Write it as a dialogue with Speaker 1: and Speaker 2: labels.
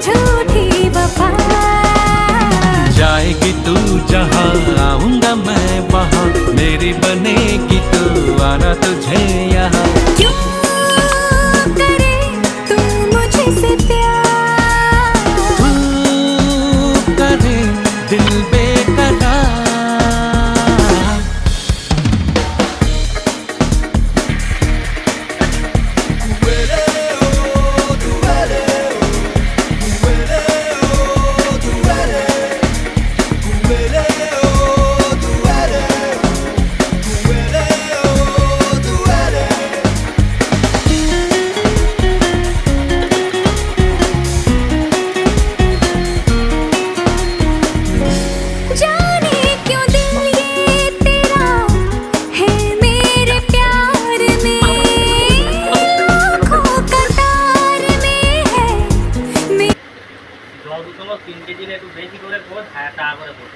Speaker 1: झूठी वफा।
Speaker 2: जाएगी तू जहाँ आऊंगा मैं वहाँ, मेरी बनेगी तू आना तुझे यहाँ।
Speaker 1: क्यों करे तू मुझसे प्यार,
Speaker 2: तू करे दिल बेकरार।
Speaker 1: जाने क्यों दिल ये तेरा है मेरे प्यार में, लाखों कतार में है मैं।
Speaker 3: জল 3 কেজি একটু বেশি করে পোষ, হ্যাঁ তা করে পোষ।